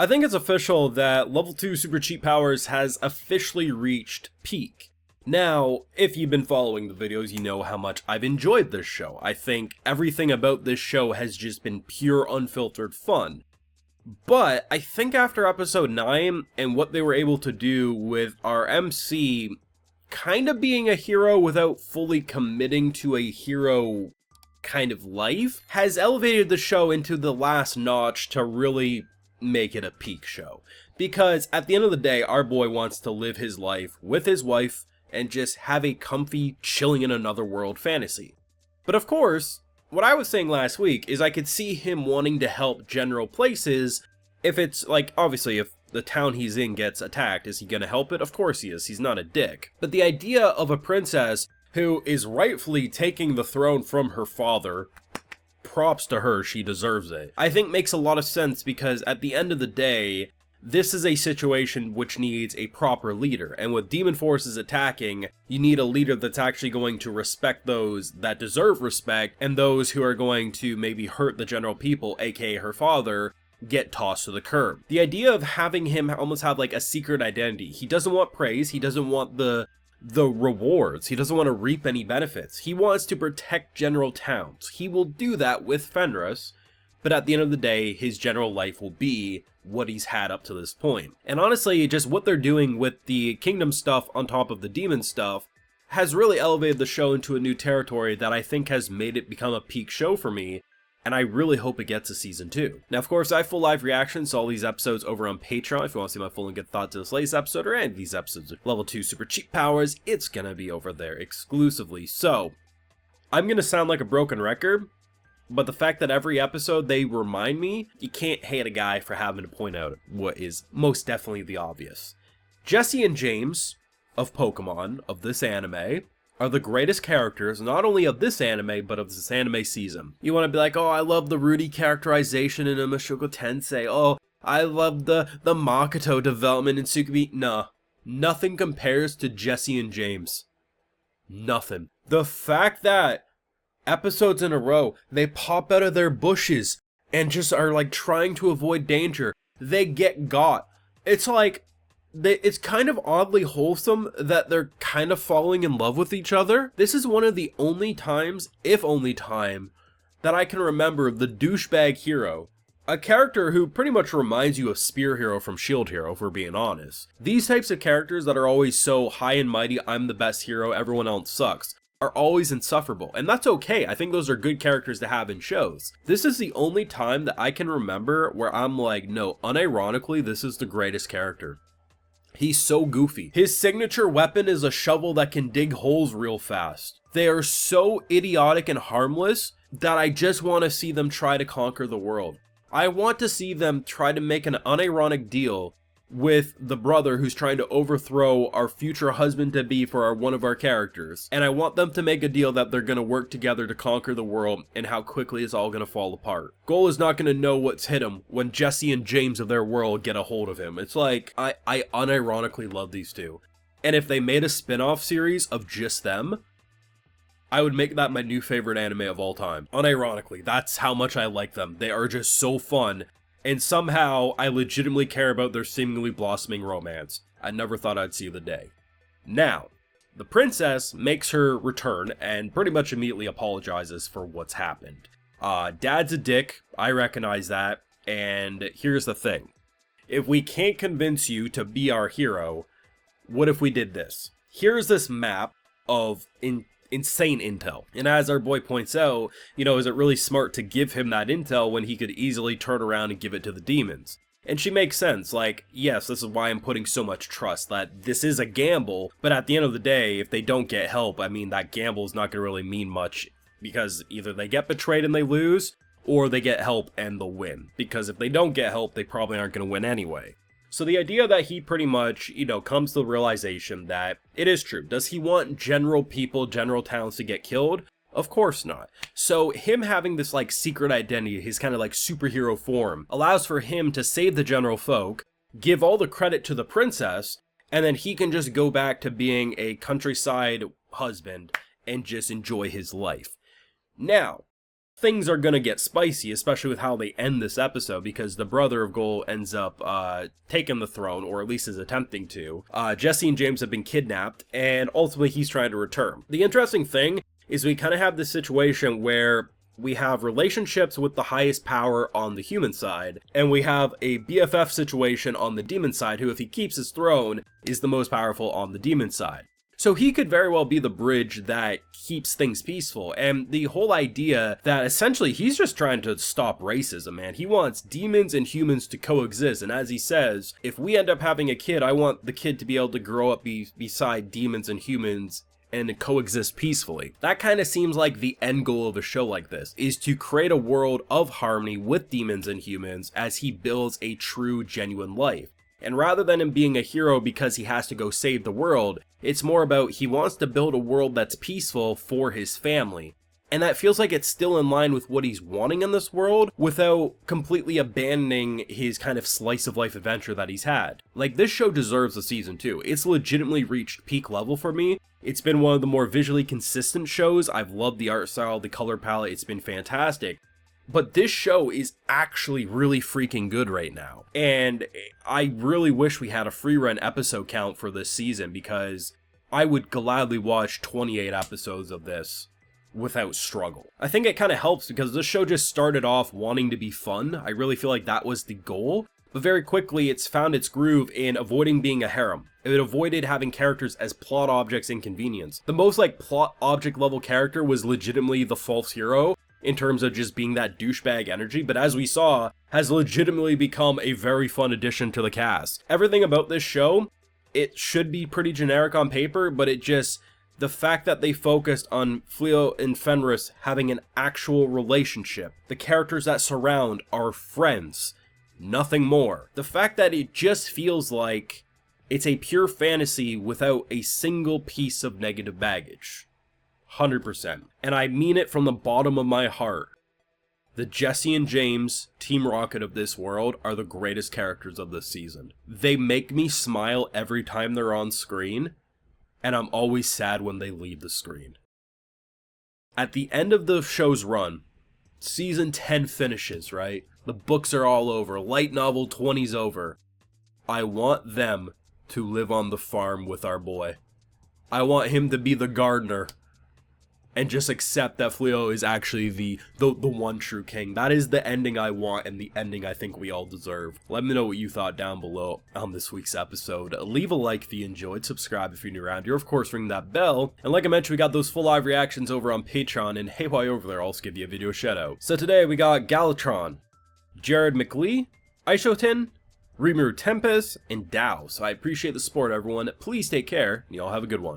I think it's official that level 2 super cheat powers has officially reached peak. Now, if you've been following the videos, you know how much I've enjoyed this show. I think everything about this show has just been pure unfiltered fun. But I think after episode 9 and what they were able to do with our MC kind of being a hero without fully committing to a hero kind of life, has elevated the show into the last notch to really make it a peak show. Because at the end of the day, our boy wants to live his life with his wife and just have a comfy chilling in another world fantasy. But of course, what I was saying last week is I could see him wanting to help general places if it's like, obviously, if the town he's in gets attacked, is he going to help it? Of course he is. He's not a dick. But the idea of a princess who is rightfully taking the throne from her father, props to her, she deserves it, I think makes a lot of sense because at the end of the day, this is a situation which needs a proper leader, and with demon forces attacking, you need a leader that's actually going to respect those that deserve respect, and those who are going to maybe hurt the general people, aka her father, get tossed to the curb. The idea of having him almost have like a secret identity. He doesn't want praise, he doesn't want the rewards, he doesn't want to reap any benefits. He wants to protect general towns. He will do that with Fenris, but at the end of the day, his general life will be what he's had up to this point. And honestly, just what they're doing with the kingdom stuff on top of the demon stuff has really elevated the show into a new territory that I think has made it become a peak show for me, and I really hope it gets a season 2. Now, of course, I have full live reactions to all these episodes over on Patreon. If you want to see my full and good thoughts to this latest episode or any of these episodes of level 2 super cheat powers, it's gonna be over there exclusively. So, I'm gonna sound like a broken record, but the fact that every episode they remind me, you can't hate a guy for having to point out what is most definitely the obvious. Jesse and James of Pokemon, of this anime, are the greatest characters, not only of this anime, but of this anime season. You want to be like, oh, I love the Rudy characterization in Mushoku Tensei. Oh, I love the Makoto development in Tsukimi. Nah, nothing compares to Jesse and James. Nothing. The fact that episodes in a row, they pop out of their bushes and just are like trying to avoid danger. They get got. It's like, it's kind of oddly wholesome that they're kind of falling in love with each other. This is one of the only times, if only time, that I can remember the douchebag hero. A character who pretty much reminds you of Spear Hero from Shield Hero, if we're being honest. These types of characters that are always so high and mighty, I'm the best hero, everyone else sucks, are always insufferable, and that's okay. I think those are good characters to have in shows. This is the only time that I can remember where I'm like, no, unironically, this is the greatest character. He's so goofy. His signature weapon is a shovel that can dig holes real fast. They are so idiotic and harmless that I just want to see them try to conquer the world. I want to see them try to make an unironic deal with the brother who's trying to overthrow our future husband-to-be for one of our characters. And I want them to make a deal that they're going to work together to conquer the world and how quickly it's all going to fall apart. Goal is not going to know what's hit him when Jesse and James of their world get a hold of him. It's like, I unironically love these two. And if they made a spin-off series of just them, I would make that my new favorite anime of all time. Unironically, that's how much I like them. They are just so fun. And somehow, I legitimately care about their seemingly blossoming romance. I never thought I'd see the day. Now, the princess makes her return and pretty much immediately apologizes for what's happened. Dad's a dick, I recognize that, and here's the thing. If we can't convince you to be our hero, what if we did this? Here's this map of insane intel. And as our boy points out, you know, is it really smart to give him that intel when he could easily turn around and give it to the demons? And she makes sense, like, yes, this is why I'm putting so much trust, that this is a gamble, but at the end of the day, if they don't get help, I mean, that gamble is not going to really mean much, because either they get betrayed and they lose, or they get help and they'll win. Because if they don't get help, they probably aren't going to win anyway. So the idea that he pretty much, you know, comes to the realization that it is true. Does he want general people, general towns to get killed? Of course not. So him having this like secret identity, his kind of like superhero form, allows for him to save the general folk, give all the credit to the princess, and then he can just go back to being a countryside husband and just enjoy his life. Now, things are gonna get spicy, especially with how they end this episode, because the brother of Goal ends up taking the throne, or at least is attempting to. Jesse and James have been kidnapped, and ultimately he's trying to return. The interesting thing is we kind of have this situation where we have relationships with the highest power on the human side, and we have a BFF situation on the demon side, who, if he keeps his throne, is the most powerful on the demon side. So he could very well be the bridge that keeps things peaceful, and the whole idea that essentially he's just trying to stop racism, man. He wants demons and humans to coexist, and as he says, if we end up having a kid, I want the kid to be able to grow up beside demons and humans and coexist peacefully. That kind of seems like the end goal of a show like this, is to create a world of harmony with demons and humans as he builds a true, genuine life. And rather than him being a hero because he has to go save the world, it's more about he wants to build a world that's peaceful for his family. And that feels like it's still in line with what he's wanting in this world, without completely abandoning his kind of slice of life adventure that he's had. Like, this show deserves a season 2. It's legitimately reached peak level for me. It's been one of the more visually consistent shows. I've loved the art style, the color palette, it's been fantastic. But this show is actually really freaking good right now. And I really wish we had a free run episode count for this season, because I would gladly watch 28 episodes of this without struggle. I think it kind of helps because this show just started off wanting to be fun. I really feel like that was the goal. But very quickly, it's found its groove in avoiding being a harem. It avoided having characters as plot objects and convenience. The most like plot object level character was legitimately the false hero, in terms of just being that douchebag energy, but as we saw, has legitimately become a very fun addition to the cast. Everything about this show, it should be pretty generic on paper, but it just, the fact that they focused on Flio and Fenris having an actual relationship, the characters that surround are friends, nothing more. The fact that it just feels like it's a pure fantasy without a single piece of negative baggage. 100%. And I mean it from the bottom of my heart. The Jesse and James, Team Rocket of this world, are the greatest characters of this season. They make me smile every time they're on screen, and I'm always sad when they leave the screen. At the end of the show's run, season 10 finishes, right? The books are all over, light novel 20's over. I want them to live on the farm with our boy. I want him to be the gardener. And just accept that Flio is actually the one true king. That is the ending I want, and the ending I think we all deserve. Let me know what you thought down below on this week's episode. Leave a like if you enjoyed, subscribe if you're new around here, of course ring that bell. And like I mentioned, we got those full live reactions over on Patreon, and hey, while you're over there, I'll also give you a video shout out. So today we got Galatron, Jared McLee, Aishotin, Rimuru Tempest, and Dow. So I appreciate the support, everyone. Please take care, and y'all have a good one.